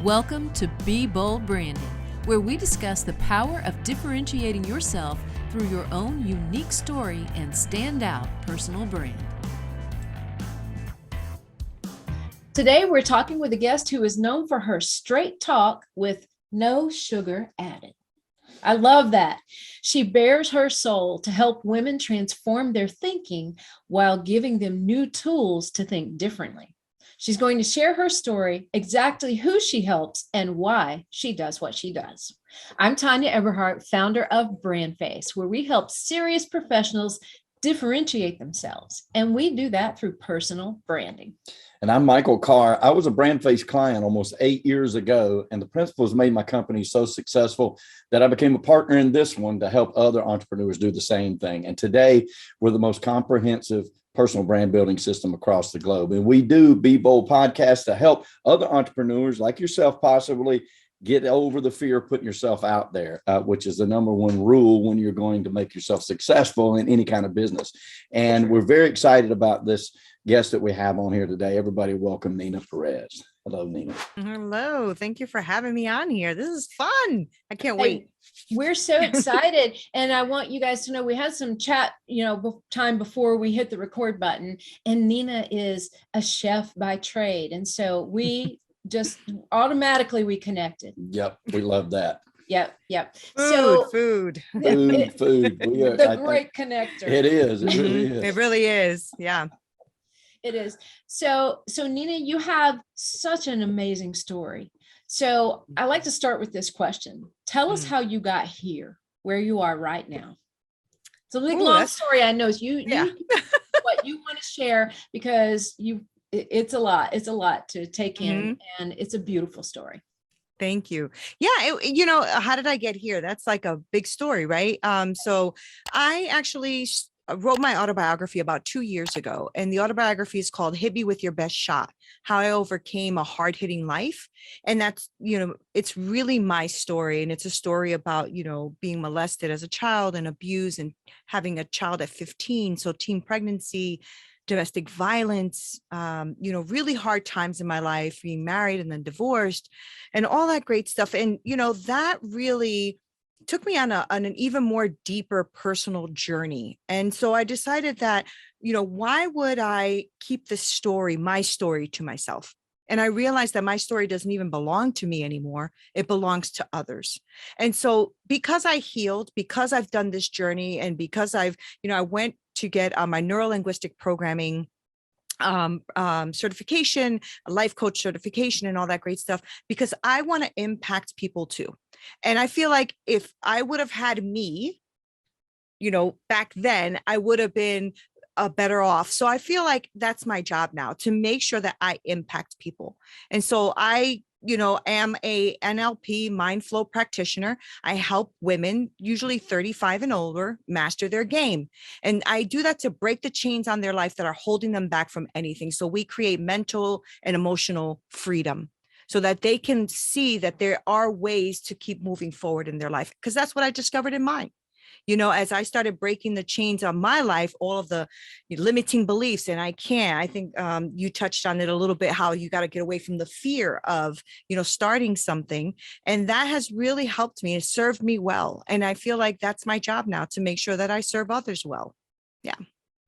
Welcome to Be Bold Branding, where we discuss the power of differentiating yourself through your own unique story and standout personal brand. Today, we're talking with a guest who is known for her straight talk with no sugar added. I love that. She bears her soul to help women transform their thinking while giving them new tools to think differently. She's going to share her story, exactly who she helps, and why she does what she does. I'm Tanya Eberhardt, founder of BrandFace, where we help serious professionals differentiate themselves. And we do that through personal branding. And I'm Michael Carr. I was a BrandFace client almost 8 years ago, and the principles made my company so successful that I became a partner in this one to help other entrepreneurs do the same thing. And today, we're the most comprehensive personal brand building system across the globe. And we do Be Bold podcasts to help other entrepreneurs like yourself possibly get over the fear of putting yourself out there, which is the number one rule when you're going to make yourself successful in any kind of business. And we're very excited about this guest that we have on here today. Everybody welcome Neena Perez. Hello, Neena. Hello. Thank you for having me on here. This is fun. I can't wait. We're so excited. And I want you guys to know we had some chat, time before we hit the record button. And Neena is a chef by trade. And so we just automatically we connected. Yep. We love that. Yep. Food. We are, the great connector. It is. It really is. It really is. Yeah. It is. So Neena, you have such an amazing story. So I like to start with this question. Tell us how you got here, where you are right now. It's a long story. I know you what you want to share because it's a lot. It's a lot to take in, and it's a beautiful story. Thank you. Yeah. How did I get here? That's like a big story, right? So I actually wrote my autobiography about 2 years ago, and the autobiography is called Hit Me With Your Best Shot: How I Overcame a Hard-Hitting Life. And that's, it's really my story. And it's a story about, being molested as a child and abused and having a child at 15. So teen pregnancy, domestic violence, really hard times in my life, being married and then divorced and all that great stuff. And, that really took me on an even more deeper personal journey. And so I decided that, why would I keep this story, my story, to myself? And I realized that my story doesn't even belong to me anymore. It belongs to others. And so because I healed, because I've done this journey, and because I went to get my neuro-linguistic programming certification, a life coach certification, and all that great stuff, because I want to impact people too. And I feel like if I would have had me, back then, I would have been better off. So I feel like that's my job now, to make sure that I impact people. And so I am a NLP mind flow practitioner. I help women, usually 35 and older, master their game. And I do that to break the chains on their life that are holding them back from anything. So we create mental and emotional freedom so that they can see that there are ways to keep moving forward in their life. Because that's what I discovered in mine. As I started breaking the chains on my life, all of the limiting beliefs, and I think you touched on it a little bit, how you got to get away from the fear of, starting something. And that has really helped me. It served me well. And I feel like that's my job now, to make sure that I serve others well. Yeah.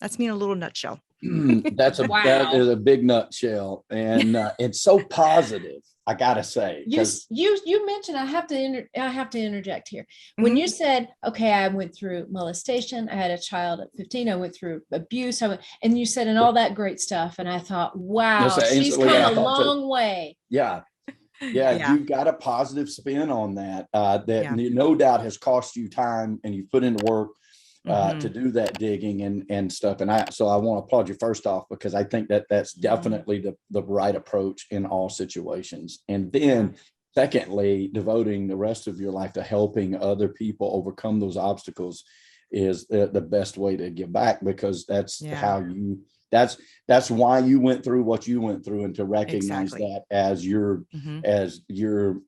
That's me in a little nutshell. That is a big nutshell. And it's so positive. I gotta say, you mentioned, I have to interject here. When you said, okay, I went through molestation, I had a child at 15, I went through abuse, and you said, and all that great stuff. And I thought, wow, she's come a long way. Yeah. You've got a positive spin on that, no doubt has cost you time, and you put into work to do that digging and stuff. And I want to applaud you first off, because I think that that's definitely the right approach in all situations. And then secondly, devoting the rest of your life to helping other people overcome those obstacles is the best way to give back, because that's that's why you went through what you went through, and to recognize that as your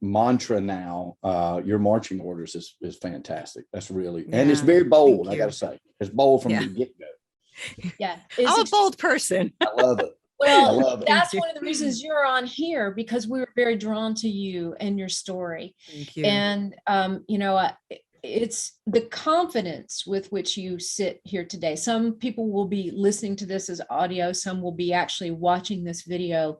mantra now, your marching orders is fantastic. That's really, and it's very bold. I gotta say, it's bold from the get-go. Yeah, I'm a bold person. I love it. Well, love it. that's you. one of the reasons you're on here, because we were very drawn to you and your story. Thank you. And, it's the confidence with which you sit here today. Some people will be listening to this as audio. Some will be actually watching this video.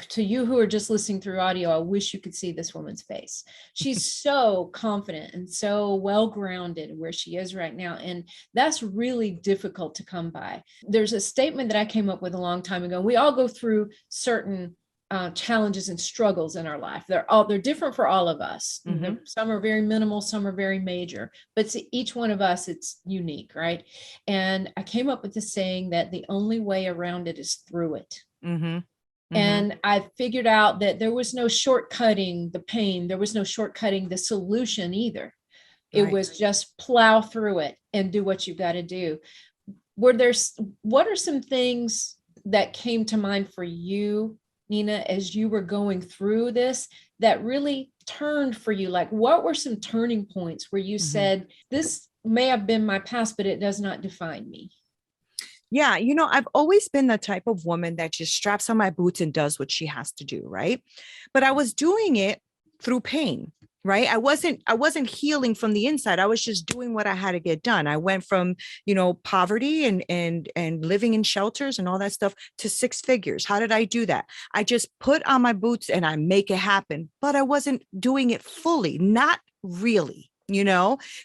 To you who are just listening through audio, I wish you could see this woman's face. She's so confident and so well-grounded where she is right now. And that's really difficult to come by. There's a statement that I came up with a long time ago. We all go through certain challenges and struggles in our life. They're different for all of us. Some are very minimal, some are very major, but to each one of us, it's unique, right? And I came up with the saying that the only way around it is through it. And I figured out that there was no shortcutting the pain. There was no shortcutting the solution either. It was just plow through it and do what you got to do. What are some things that came to mind for you, Neena, as you were going through this that really turned for you? Like, what were some turning points where you said, this may have been my past, but it does not define me? Yeah, I've always been the type of woman that just straps on my boots and does what she has to do, right? But I was doing it through pain, right? I wasn't healing from the inside. I was just doing what I had to get done. I went from, poverty and living in shelters and all that stuff to 6 figures. How did I do that? I just put on my boots and I make it happen, but I wasn't doing it fully, not really,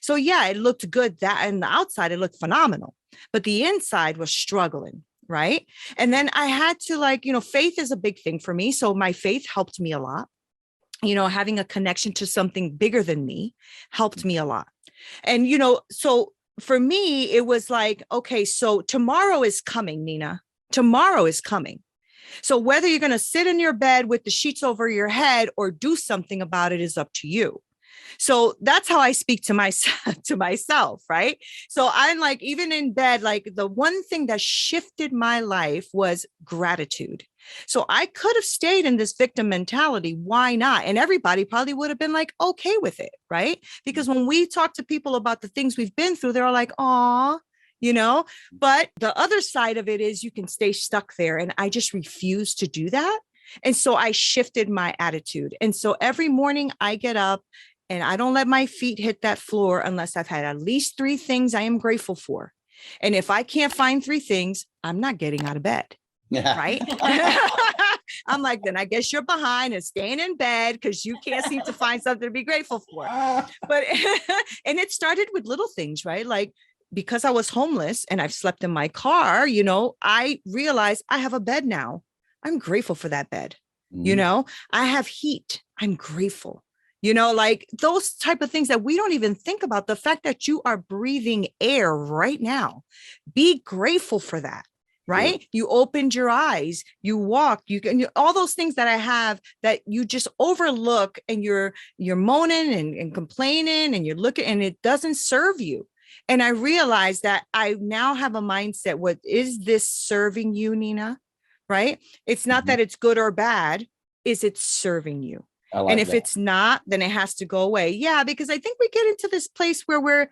So yeah, it looked good that on the outside, it looked phenomenal, but the inside was struggling. Right. And then I had to faith is a big thing for me. So my faith helped me a lot. Having a connection to something bigger than me helped me a lot. And, so for me, it was like, okay, so tomorrow is coming, Neena. Tomorrow is coming. So whether you're going to sit in your bed with the sheets over your head or do something about it is up to you. So that's how I speak to myself, right? So I'm like, even in bed, like the one thing that shifted my life was gratitude. So I could have stayed in this victim mentality. Why not? And everybody probably would have been like, okay with it, right? Because when we talk to people about the things we've been through, they're all like, aw, but the other side of it is you can stay stuck there. And I just refuse to do that. And so I shifted my attitude. And so every morning I get up and I don't let my feet hit that floor unless I've had at least 3 things I am grateful for. And if I can't find 3 things, I'm not getting out of bed. Right. I'm like, then I guess you're behind and staying in bed because you can't seem to find something to be grateful for. But and it started with little things, right? Like, because I was homeless and I've slept in my car, I realized I have a bed now. I'm grateful for that bed. I have heat. I'm grateful. Like those type of things that we don't even think about. The fact that you are breathing air right now, be grateful for that, right? Yeah. You opened your eyes, you walk, all those things that I have that you just overlook, and you're moaning and complaining and you're looking and it doesn't serve you. And I realized that I now have a mindset. What is this serving you, Neena? Right? It's not that it's good or bad. Is it serving you? And if it's not, then it has to go away. Yeah, because I think we get into this place where we're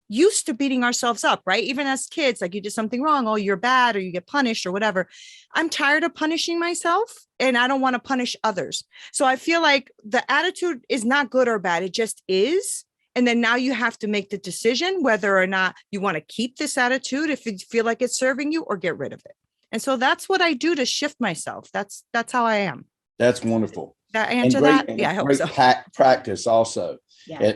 used to beating ourselves up, right? Even as kids, like you did something wrong, oh, you're bad, or you get punished or whatever. I'm tired of punishing myself and I don't want to punish others. So I feel like the attitude is not good or bad. It just is. And then now you have to make the decision whether or not you want to keep this attitude if you feel like it's serving you, or get rid of it. And so that's what I do to shift myself. That's how I am. That's wonderful. That answer that? Yeah, I hope so. Practice also. Yeah.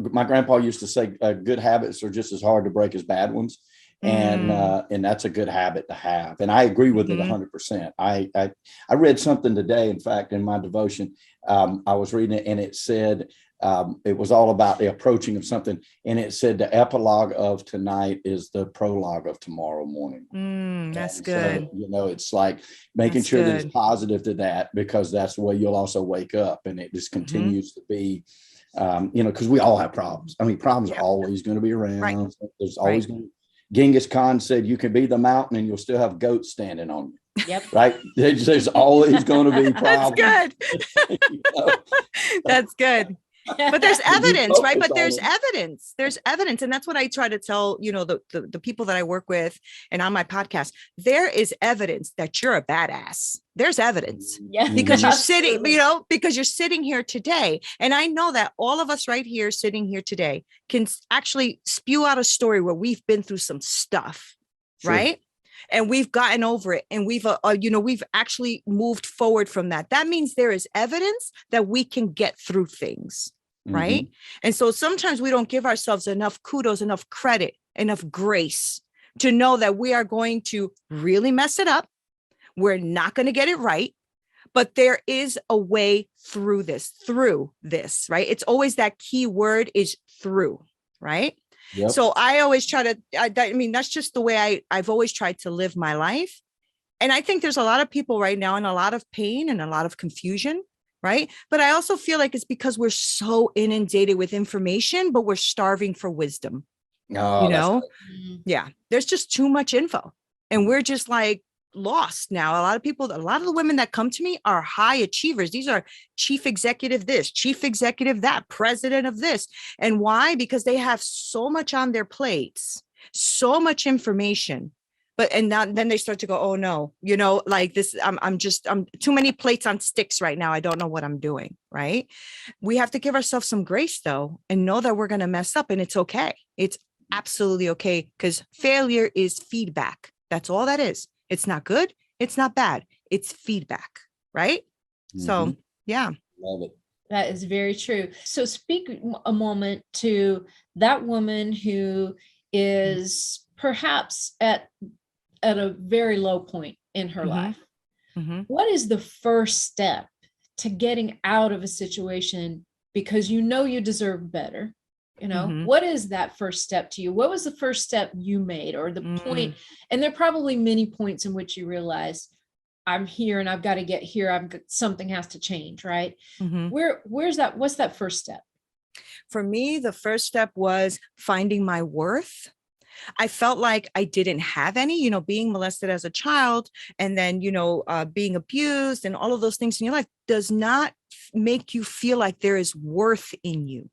My grandpa used to say good habits are just as hard to break as bad ones. And that's a good habit to have. And I agree with it 100%. I read something today, in fact, in my devotion, I was reading it and it said, it was all about the approaching of something. And it said the epilogue of tonight is the prologue of tomorrow morning. That's good. So, it's like making sure that it's positive to that, because that's the way you'll also wake up, and it just continues to be, because we all have problems. I mean, problems are always going to be around. Right. There's always going to Genghis Khan said you can be the mountain and you'll still have goats standing on you. Yep. Right. There's always going to be problems. That's good. That's good. But there's evidence, right? focus But there's on them. evidence. There's evidence. And that's what I try to tell, the people that I work with and on my podcast. There is evidence that you're a badass. There's evidence Yeah, because you're absolutely. sitting, because you're sitting here today. And I know that all of us right here sitting here today can actually spew out a story where we've been through some stuff, Sure. right? And we've gotten over it, and we've actually moved forward from that. That means there is evidence that we can get through things, right? Mhm. And so sometimes we don't give ourselves enough kudos, enough credit, enough grace to know that we are going to really mess it up. We're not going to get it right, but there is a way through this, right? It's always that key word is through, right? Yep. So I always try to, that's just the way I've always tried to live my life. And I think there's a lot of people right now in a lot of pain and a lot of confusion, right? But I also feel like it's because we're so inundated with information, but we're starving for wisdom. Oh, that's right. Yeah, there's just too much info. And we're just like lost now. A lot of the women that come to me are high achievers. These are chief executive this, chief executive that, president of this. And why? Because they have so much on their plates, so much information. Then they start to go, oh no, like this, I'm too many plates on sticks right now. I don't know what I'm doing. Right. We have to give ourselves some grace though, and know that we're going to mess up, and it's okay. It's absolutely okay, because failure is feedback. That's all that is. It's not good. It's not bad. It's feedback. Right. So, Mhm. yeah. Love it. That is very true. So speak a moment to that woman who is perhaps at a very low point in her Mhm. life. Mm-hmm. What is the first step to getting out of a situation because you know you deserve better? Mhm. What is that first step to you? What was the first step you made, or the point? Mm. And there are probably many points in which you realize I'm here and I've got to get here. Something has to change, right? Mhm. Where's that? What's that first step? For me, the first step was finding my worth. I felt like I didn't have any, being molested as a child, and then, being abused and all of those things in your life does not make you feel like there is worth in you,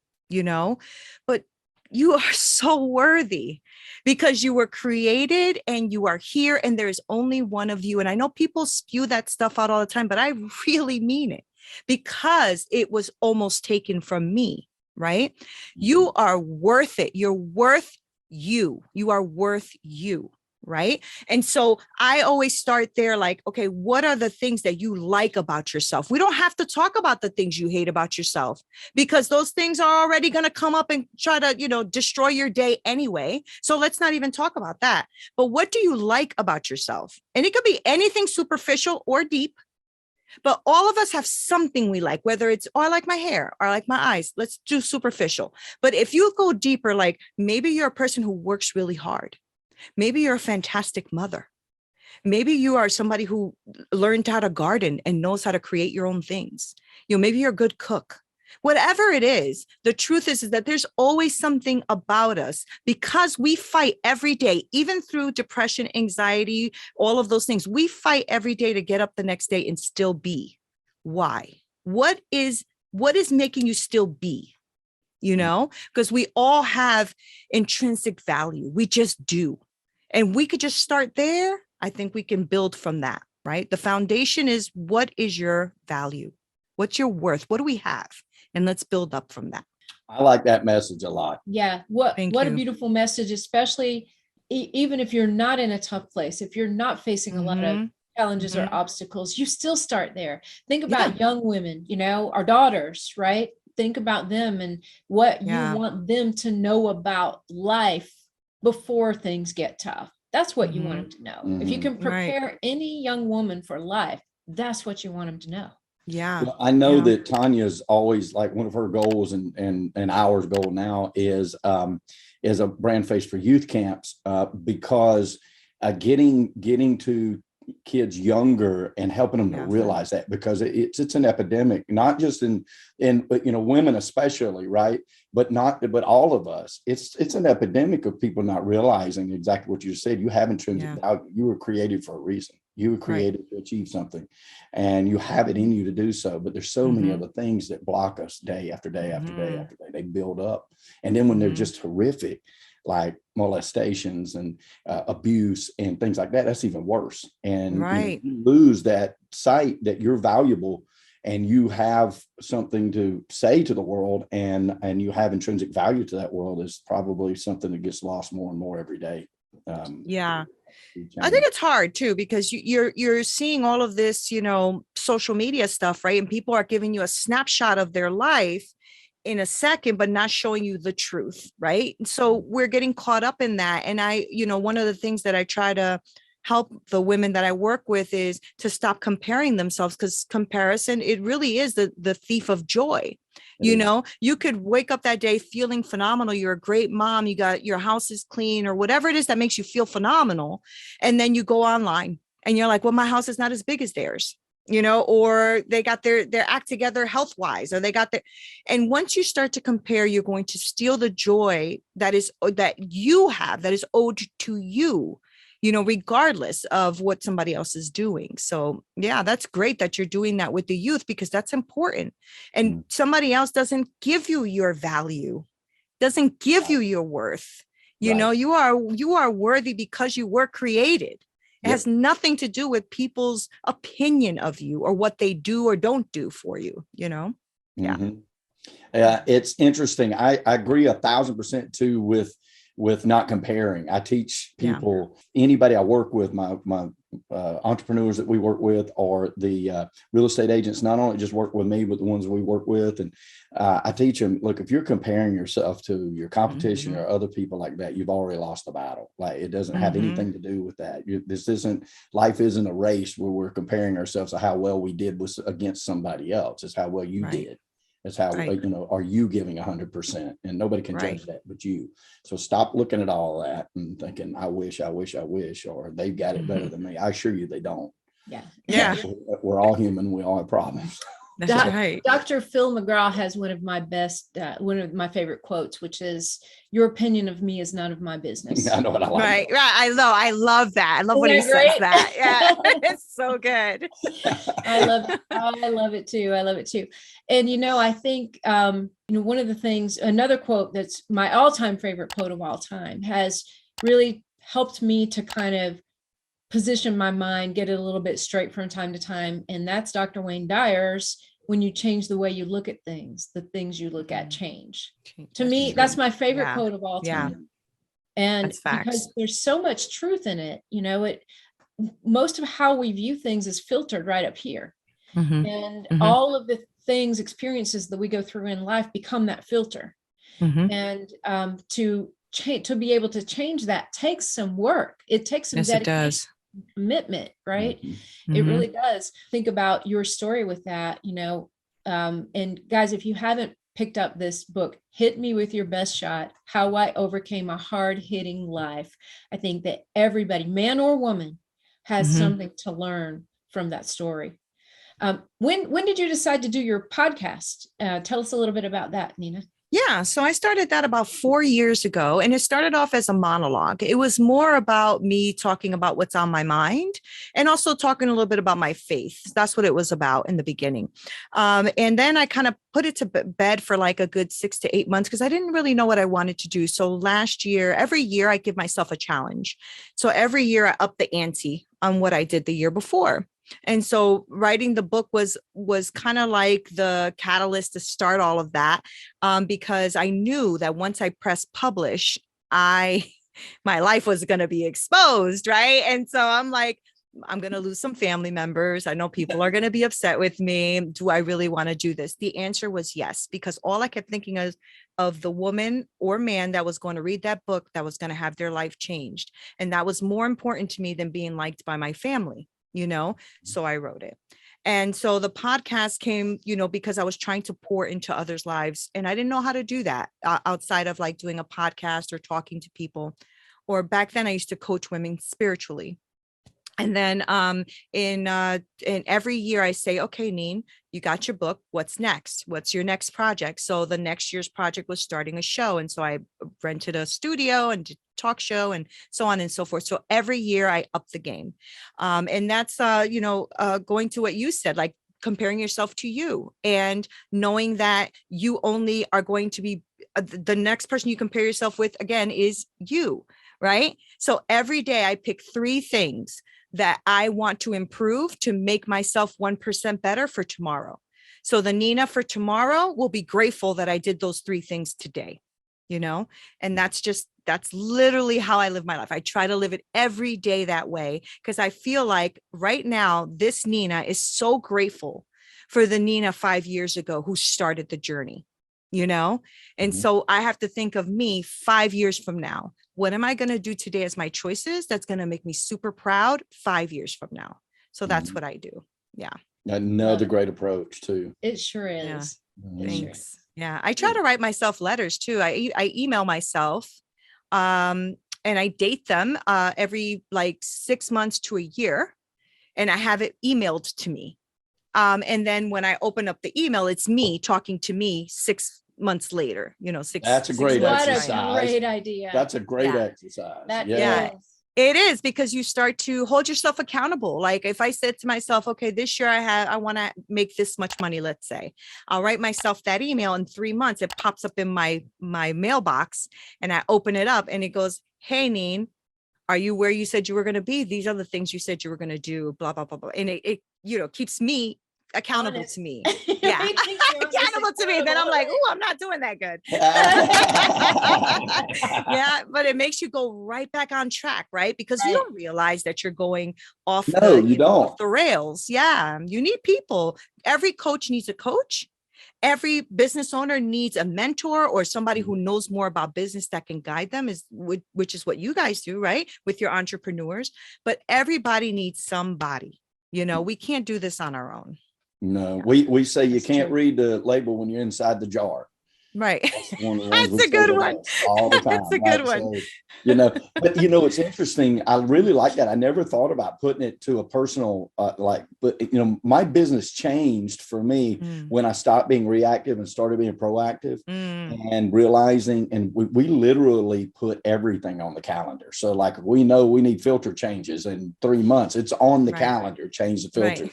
but you are so worthy because you were created and you are here, and there's only one of you. And I know people spew that stuff out all the time, but I really mean it, because it was almost taken from me, right? You are worth it. You're worth you. You are worth you. Right. And so I always start there, like, okay, what are the things that you like about yourself? We don't have to talk about the things you hate about yourself, because those things are already going to come up and try to, destroy your day anyway. So let's not even talk about that. But what do you like about yourself? And it could be anything superficial or deep. But all of us have something we like, whether it's, oh, I like my hair, or I like my eyes. Let's do superficial. But if you go deeper, like maybe you're a person who works really hard. Maybe you're a fantastic mother. Maybe you are somebody who learned how to garden and knows how to create your own things. Maybe you're a good cook. Whatever it is, the truth is that there's always something about us, because we fight every day, even through depression, anxiety, all of those things. We fight every day to get up the next day and still be. Why? What is making you still be? Because we all have intrinsic value. We just do. And we could just start there. I think we can build from that, right? The foundation is, what is your value? What's your worth? What do we have? And let's build up from that. I like that message a lot. Yeah. What Thank a you. beautiful message, especially even if you're not in a tough place, if you're not facing a lot of challenges or obstacles, you still start there. Think about young women, our daughters, right? Think about them and what you want them to know about life before things get tough. That's what you want them to know. If you can prepare any young woman for life, that's what you want them to know. Yeah. Well, I know that Tanya's always, like, one of her goals and our goal now is a BrandFace for youth camps, because getting to kids younger and helping them to realize that, because it's an epidemic, not just in women especially, right? But all of us. It's an epidemic of people not realizing exactly what you said. You have intrinsic value. You were created for a reason. You were Right. created to achieve something, and you have it in you to do so. But there's so many Mhm. other things that block us day after day after day Mhm. after day. They build up. And then when they're Mhm. just horrific, like molestations and abuse and things like that, that's even worse. And Right. you lose that sight that you're valuable and you have something to say to the world, and you have intrinsic value to that world, is probably something that gets lost more and more every day. Yeah. through I think change. it's hard too, because you're seeing all of this, social media stuff, right? And people are giving you a snapshot of their life in a second, but not showing you the truth, right? And so we're getting caught up in that. And one of the things that I try to help the women that I work with is to stop comparing themselves, because comparison, it really is the thief of joy. It is. You could wake up that day feeling phenomenal. You're a great mom. You got your house is clean, or whatever it is that makes you feel phenomenal. And then you go online and you're like, well, my house is not as big as theirs, or they got their act together health wise, or they got their, and once you start to compare, you're going to steal the joy that you have, that is owed to you, regardless of what somebody else is doing. So yeah, that's great that you're doing that with the youth, because that's important. And somebody else doesn't give you your value, doesn't give you your worth. Right. You are worthy because you were created. It Yep. has nothing to do with people's opinion of you or what they do or don't do for you, Yeah. Mhm. It's interesting. I agree 1,000% too with not comparing. I teach Yeah. people, anybody I work with, my entrepreneurs that we work with, or the real estate agents, not only just work with me, but the ones we work with. And I teach them, look, if you're comparing yourself to your competition or other people like that, you've already lost the battle. Like, it doesn't have anything to do with that. Life isn't a race where we're comparing ourselves to how well we did against somebody else. It's how well you Right. did. It's how, Right. are you giving 100%? And nobody can Right. judge that but you. So stop looking at all that and thinking, I wish, or they've got it better than me. I assure you they don't. Yeah. Yeah. We're all human. We all have problems. That's right. Dr. Phil McGraw has one of my favorite quotes, which is, "Your opinion of me is none of my business." I know what I like. Right. Right. I love that. I love when he Isn't says that that. great? Yeah. It's so good. I love it too. I love it too. And, I think, one of the things, another quote that's my all-time favorite quote of all time, has really helped me to kind of position my mind, get it a little bit straight from time to time. And that's Dr. Wayne Dyer's, "When you change the way you look at things, the things you look at change." To me, true. that's my favorite Yeah. quote of all Yeah. time. And That's facts. because there's so much truth in it, most of how we view things is filtered right up here. Mhm. And Mhm. all of the experiences that we go through in life become that filter. Mhm. And to be able to change that takes some work. It takes some Yes, it dedication, does. commitment, right? It Mhm. really does. Think about your story with that, and guys, if you haven't picked up this book, Hit Me With Your Best Shot: How I Overcame a Hard-Hitting Life. I think that everybody, man or woman, has Mhm. something to learn from that story. When did you decide to do your podcast? Tell us a little bit about that, Neena. Yeah, so I started that about 4 years ago, and it started off as a monologue. It was more about me talking about what's on my mind, and also talking a little bit about my faith. That's what it was about in the beginning. And then I kind of put it to bed for like a good 6 to 8 months, because I didn't really know what I wanted to do. So last year, every year I give myself a challenge. So every year I up the ante on what I did the year before. And so writing the book was kind of like the catalyst to start all of that, because I knew that once I pressed publish, my life was going to be exposed, right? And so I'm like, I'm going to lose some family members. I know people are going to be upset with me. Do I really want to do this? The answer was yes, because all I kept thinking of the woman or man that was going to read that book, that was going to have their life changed. And that was more important to me than being liked by my family. So I wrote it. And so the podcast came, because I was trying to pour into others' lives, and I didn't know how to do that outside of like doing a podcast or talking to people. Or back then I used to coach women spiritually. And then in every year I say, okay, Neen, you got your book. What's next? What's your next project? So the next year's project was starting a show. And so I rented a studio and did talk show and so on and so forth. So every year I up the game. And that's, going to what you said, like comparing yourself to you and knowing that you only are going to be the next person you compare yourself with again is you, right? So every day I pick 3 things that I want to improve to make myself 1% better for tomorrow. So the Neena for tomorrow will be grateful that I did those 3 things today, and that's literally how I live my life. I try to live it every day that way because I feel like right now, this Neena is so grateful for the Neena 5 years ago who started the journey, and so I have to think of me 5 years from now. What am I going to do today as my choices that's going to make me super proud 5 years from now? So that's what I do. Yeah. Another great approach too. It sure is. Yeah. Thanks. Yeah. I try to write myself letters too. I email myself and I date them every like 6 months to a year. And I have it emailed to me. And then when I open up the email, it's me talking to me 6 months later, That's a great exercise. What a great idea. That's a great exercise. That yeah. is. It is, because you start to hold yourself accountable. Like if I said to myself, okay, this year I want to make this much money, let's say, I'll write myself that email in 3 months. It pops up in my mailbox and I open it up and it goes, hey, Neen, are you where you said you were going to be? These are the things you said you were going to do, blah, blah, blah, blah. And it keeps me accountable to me. Yeah. Accountable to me. Then I'm like, oh, I'm not doing that good. Yeah. But it makes you go right back on track, right? Because you don't realize that you're going off off the rails. Yeah. You need people. Every coach needs a coach. Every business owner needs a mentor or somebody who knows more about business that can guide them, which is what you guys do, right? With your entrepreneurs. But everybody needs somebody. We can't do this on our own. No, we say you can't read the label when you're inside the jar. Right. That's a good one. All the time. That's a good one. So, but it's interesting. I really like that. I never thought about putting it to a personal, but my business changed for me when I stopped being reactive and started being proactive and realizing, and we literally put everything on the calendar. So like, we know we need filter changes in 3 months. It's on the calendar, change the filter. Right.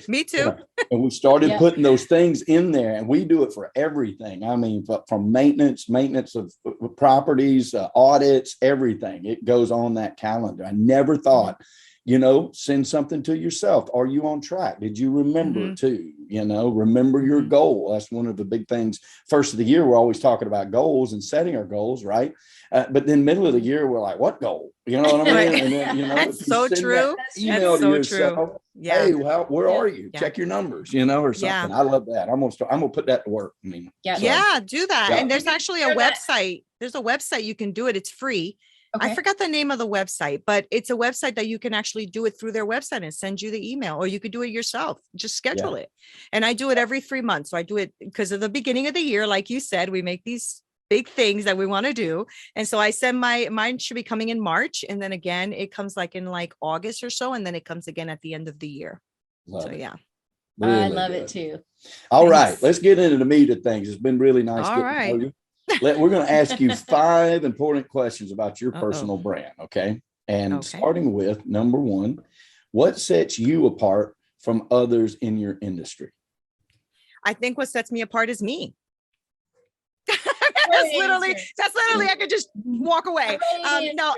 Me too. And we started putting those things in there, and we do it for everything. I mean, from maintenance of properties, audits, everything. It goes on that calendar. I never thought, send something to yourself. Are you on track? Did you remember to, remember your goal? That's one of the big things. First of the year, we're always talking about goals and setting our goals, right? But then middle of the year, we're like, what goal? You know what I mean? And then, that's so true. Email to yourself, true. Yeah. Hey, where are you? Check your numbers, or something. I love that. I'm gonna put that to work. I mean, do that. And there's actually a website. There's a website you can do it. It's free. Okay. I forgot the name of the website, but it's a website that you can actually do it through their website and send you the email, or you could do it yourself. Just schedule it. And I do it every 3 months. So I do it because of the beginning of the year. Like you said, we make these big things that we want to do. And so I send mine should be coming in March. And then again, it comes like in like August or so. And then it comes again at the end of the year. Really I love it too. All right. Let's get into the meat of things. It's been really nice. All right. We're going to ask you 5 important questions about your personal brand. Okay. And starting with number 1, what sets you apart from others in your industry? I think what sets me apart is me. That's literally I could just walk away. No,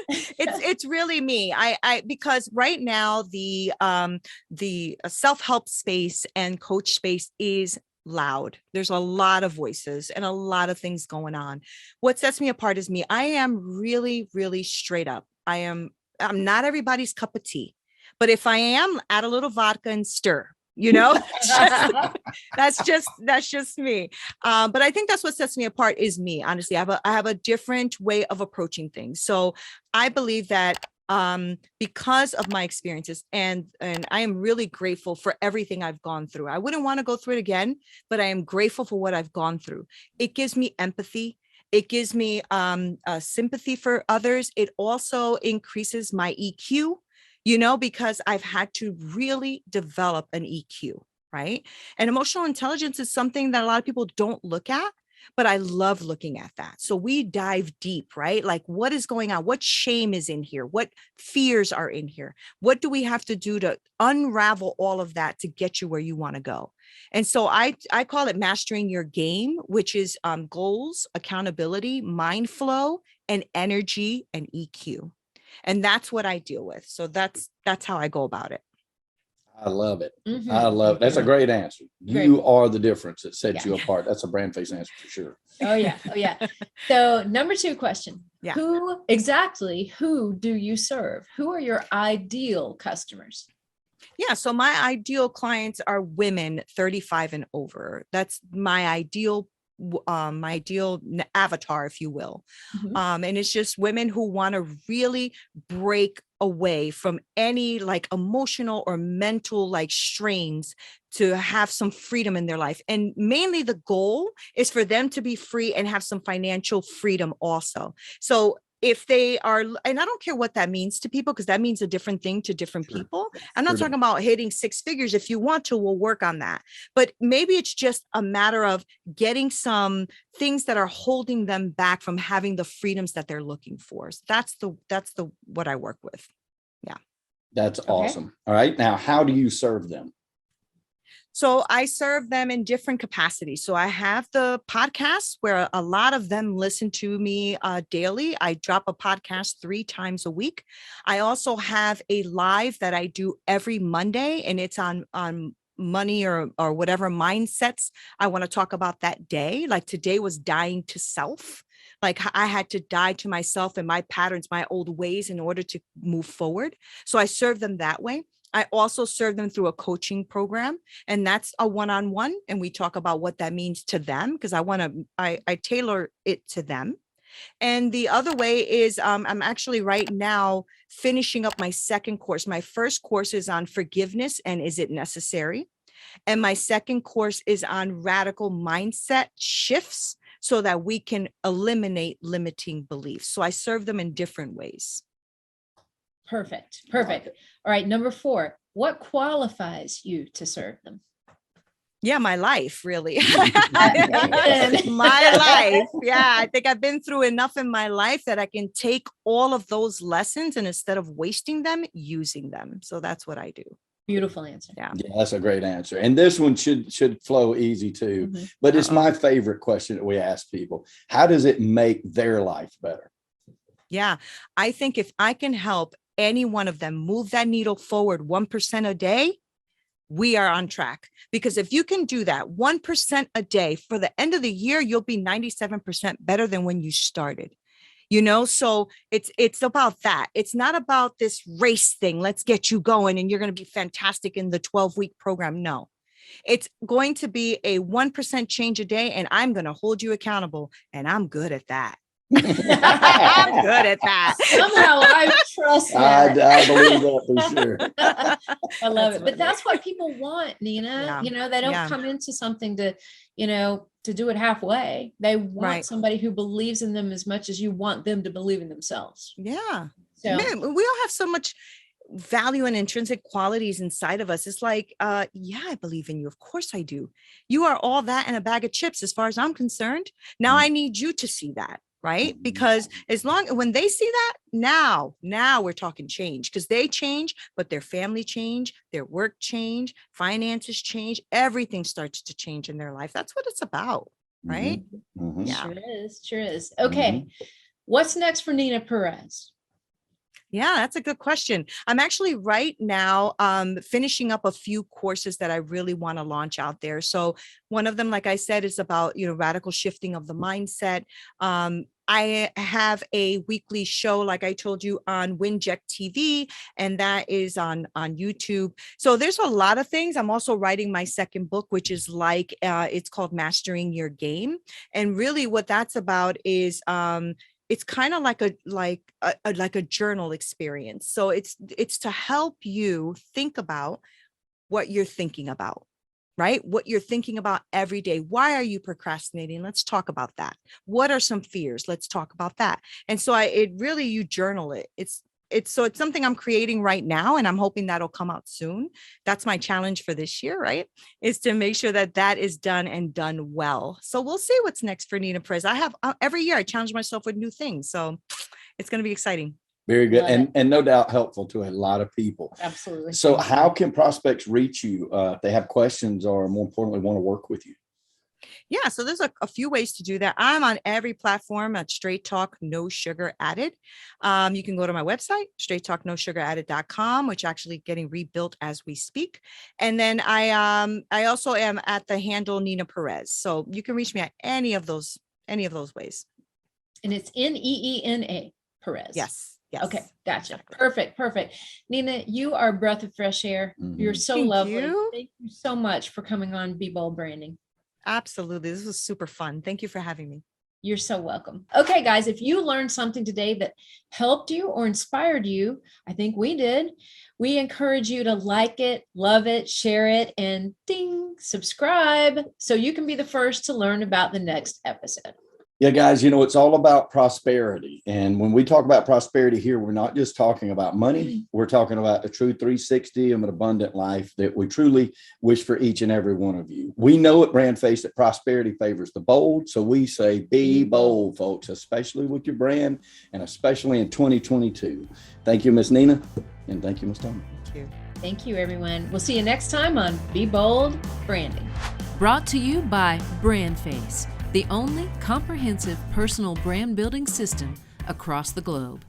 it's really me. I because right now the self-help space and coach space is loud. There's a lot of voices and a lot of things going on. What sets me apart is me. I am really, really straight up. I'm not everybody's cup of tea, but if I am, add a little vodka and stir. That's just me. But I think that's what sets me apart is me. Honestly, I have a different way of approaching things. So I believe that because of my experiences and I am really grateful for everything I've gone through. I wouldn't want to go through it again, but I am grateful for what I've gone through. It gives me empathy. It gives me sympathy for others. It also increases my EQ. because I've had to really develop an EQ, right? And emotional intelligence is something that a lot of people don't look at, but I love looking at that. So we dive deep, right? Like, what is going on? What shame is in here? What fears are in here? What do we have to do to unravel all of that to get you where you want to go? And so I call it mastering your game, which is goals, accountability, mind flow, and energy and EQ. And that's what I deal with. So that's how I go about it. I love it. Mhm. I love it. That's a great answer. Great. You are the difference that sets Yeah. you apart. That's a BrandFace answer for sure. Oh yeah. Oh yeah. So number 2 question. Yeah. Who do you serve? Who are your ideal customers? Yeah. So my ideal clients are women 35 and over. That's my ideal avatar, if you will. Mhm. And it's just women who want to really break away from any like emotional or mental like strains to have some freedom in their life. And mainly the goal is for them to be free and have some financial freedom also. So if they are, and I don't care what that means to people, because that means a different thing to different Sure. people. I'm not Sure talking about hitting 6 figures. If you want to, we'll work on that. But maybe it's just a matter of getting some things that are holding them back from having the freedoms that they're looking for. So that's the what I work with. Yeah. That's Okay. awesome. All right. Now, how do you serve them? So I serve them in different capacities. So I have the podcasts where a lot of them listen to me daily. I drop a podcast 3 times a week. I also have a live that I do every Monday, and it's on money or whatever mindsets I want to talk about that day. Like today was dying to self. Like I had to die to myself and my patterns, my old ways in order to move forward. So I serve them that way. I also serve them through a coaching program, and that's a one-on-one. And we talk about what that means to them, because I tailor it to them. And the other way is I'm actually right now finishing up my second course. My first course is on forgiveness and is it necessary? And my second course is on radical mindset shifts so that we can eliminate limiting beliefs. So I serve them in different ways. Perfect. Perfect. All right. Number 4, what qualifies you to serve them? Yeah, my life, really. Amen. My life. Yeah, I think I've been through enough in my life that I can take all of those lessons and instead of wasting them, using them. So that's what I do. Beautiful answer. Yeah. Yeah, that's a great answer. And this one should flow easy too. Mhm. But it's my favorite question that we ask people. How does it make their life better? Yeah, I think if I can help any one of them move that needle forward 1% a day, we are on track. Because if you can do that 1% a day for the end of the year, you'll be 97% better than when you started. So it's about that. It's not about this race thing. Let's get you going and you're going to be fantastic in the 12-week program. No, it's going to be a 1% change a day, and I'm going to hold you accountable, and I'm good at that. I'm good at that. Somehow I trust that. I believe that for sure. I love it. But That's that's what people want, Nina. Yeah. They don't Yeah. come into something to do it halfway. They want Right. somebody who believes in them as much as you want them to believe in themselves. Yeah. So Man, we all have so much value and intrinsic qualities inside of us. It's like, yeah, I believe in you. Of course I do. You are all that and a bag of chips as far as I'm concerned. Now I need you to see that. Right. Because when they see that, now we're talking change, because they change, but their family change, their work change, finances change, everything starts to change in their life. That's what it's about. Right. Mhm. Yeah. Sure is. Okay. What's next for Nina Perez? Yeah, that's a good question. I'm actually right now finishing up a few courses that I really want to launch out there. So one of them, like I said, is about, radical shifting of the mindset. I have a weekly show, like I told you, on Winject TV, and that is on YouTube. So there's a lot of things. I'm also writing my second book, which is it's called Mastering Your Game. And really what that's about is it's kind of like a journal experience. So it's to help you think about what you're thinking about, right? What you're thinking about every day. Why are you procrastinating? Let's talk about that. What are some fears? Let's talk about that. And so you journal it. it's something I'm creating right now, and I'm hoping that'll come out soon. That's my challenge for this year, right? Is to make sure that that is done and done well. So we'll see what's next for Neena Perez. I have every year I challenge myself with new things. So it's going to be exciting. Very good. Love it. And no doubt helpful to a lot of people. Absolutely. So how can prospects reach you if they have questions or more importantly, want to work with you? Yeah, so there's a few ways to do that. I'm on every platform at Straight Talk, No Sugar Added. You can go to my website, straighttalknosugaradded.com, which actually getting rebuilt as we speak. And then I also am at the handle Neena Perez. So you can reach me at any of those ways. And it's Neena Perez. Yes. Yes. Okay, gotcha. Exactly. Perfect. Neena, you are a breath of fresh air. You're so Thank lovely. you. Thank you so much for coming on Be Bold Branding. Absolutely. This was super fun. Thank you for having me. You're so welcome. Okay, guys, if you learned something today that helped you or inspired you, I think we did. We encourage you to like it, love it, share it, and ding, subscribe so you can be the first to learn about the next episode. Yeah, guys, it's all about prosperity. And when we talk about prosperity here, we're not just talking about money. We're talking about a true 360 of an abundant life that we truly wish for each and every one of you. We know at BrandFace that prosperity favors the bold. So we say, be bold, folks, especially with your brand and especially in 2022. Thank you, Miss Neena. And thank you, Miss Tony. Thank you. Thank you, everyone. We'll see you next time on Be Bold Branding. Brought to you by BrandFace, the only comprehensive personal brand building system across the globe.